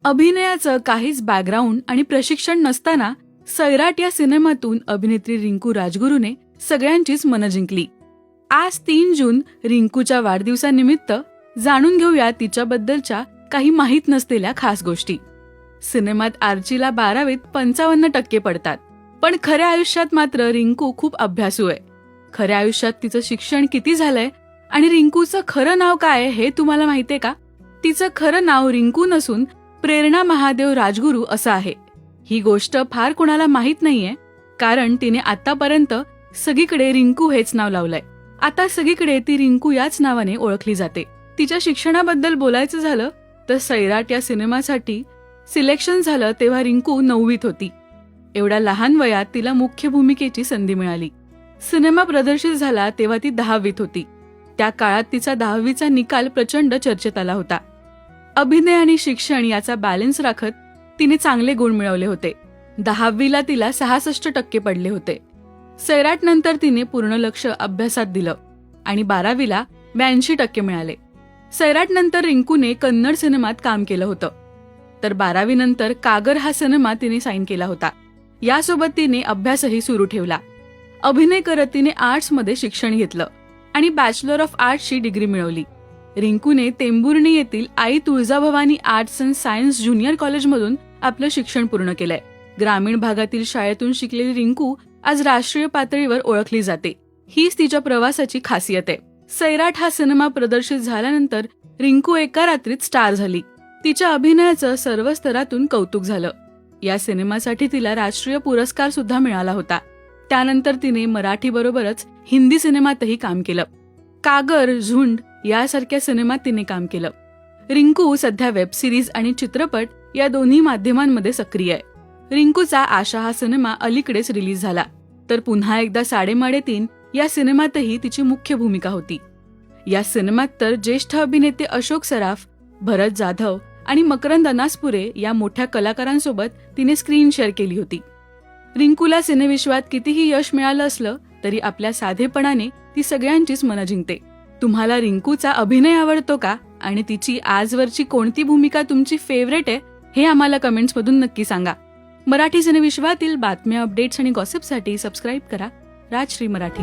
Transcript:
अभिनयाचं काहीच बॅकग्राऊंड आणि प्रशिक्षण नसताना सैराट या सिनेमातून अभिनेत्री रिंकू राजगुरूने सगळ्यांचीच मनं जिंकली. आज 3 जून रिंकूच्या वाढदिवसानिमित्त जाणून घेऊया तिच्याबद्दलच्या काही माहीत नसलेल्या खास गोष्टी. सिनेमात आर्चीला 12वीत 55% पडतात, पण खऱ्या आयुष्यात मात्र रिंकू खूप अभ्यासू आहे. खऱ्या आयुष्यात तिचं शिक्षण किती झालंय आणि रिंकूचं खरं नाव काय हे तुम्हाला माहितीये का? तिचं खरं नाव रिंकू नसून प्रेरणा महादेव राजगुरू असं आहे. ही गोष्ट फार कुणाला माहीत नाहीये, कारण तिने आतापर्यंत सगळीकडे रिंकू हेच नाव लावलंय. आता सगळीकडे ती रिंकू याच नावाने ओळखली जाते. तिच्या शिक्षणाबद्दल बोलायचं झालं तर सैराट या सिनेमासाठी सिलेक्शन झालं तेव्हा रिंकू 9वीत होती. एवढ्या लहान वयात तिला मुख्य भूमिकेची संधी मिळाली. सिनेमा प्रदर्शित झाला तेव्हा ती 10वीत होती. त्या काळात तिचा 10वीचा निकाल प्रचंड चर्चेत आला होता. अभिनय आणि शिक्षण याचा बॅलन्स राखत तिने चांगले गुण मिळवले होते. 10वीला तिला 66% पडले होते. सैराट नंतर तिने पूर्ण लक्ष अभ्यासात दिलं आणि 12वीला 82% मिळाले. सैराट नंतर रिंकूने कन्नड सिनेमात काम केलं होतं, तर 12वी नंतर कागर हा सिनेमा तिने साईन केला होता. यासोबत तिने अभ्यासही सुरू ठेवला. अभिनय करत तिने आर्ट्समध्ये शिक्षण घेतलं आणि बॅचलर ऑफ आर्ट्सची डिग्री मिळवली. रिंकूने टेंभुर्णी येथील आई Tuljabhavani arts and science junior कॉलेजमधून आपलं शिक्षण पूर्ण केलंय. ग्रामीण भागातील शाळेतून शिकलेली रिंकू आज राष्ट्रीय पातळीवर ओळखली जाते. हीच तिच्या प्रवासाची खासियत आहे. सैराट हा सिनेमा प्रदर्शित झाल्यानंतर रिंकू एका रात्रीत स्टार झाली. तिच्या अभिनयाचं सर्व स्तरातून कौतुक झालं. या सिनेमासाठी तिला राष्ट्रीय पुरस्कार सुद्धा मिळाला होता. त्यानंतर तिने मराठी बरोबरच हिंदी सिनेमातही काम केलं. कागर, झुंड यासारख्या सिनेमात तिने काम केलं. रिंकू सध्या वेब सिरीज आणि चित्रपट या दोन्ही माध्यमांमध्ये सक्रिय आहे. रिंकूचा आशा हा सिनेमा अलीकडेच रिलीज झाला, तर पुन्हा एकदा साडेमाडे 3 या सिनेमातही तिची मुख्य भूमिका होती. या सिनेमात तर ज्येष्ठ अभिनेते अशोक सराफ, भरत जाधव आणि मकरंद अनासपुरे या मोठ्या कलाकारांसोबत तिने स्क्रीन शेअर केली होती. रिंकूला सिनेविश्वात कितीही यश मिळालं असलं तरी आपल्या साधेपणाने ती सगळ्यांचीच मनं जिंकते. तुम्हाला रिंकूचा अभिनय आवडतो का आणि तिची आजवरची कोणती भूमिका तुमची फेवरेट आहे हे आम्हाला कमेंट्समधून नक्की सांगा. मराठी सिनेविश्वातील बातम्या, अपडेट्स आणि गॉसिपसाठी सबस्क्राईब करा राजश्री मराठी.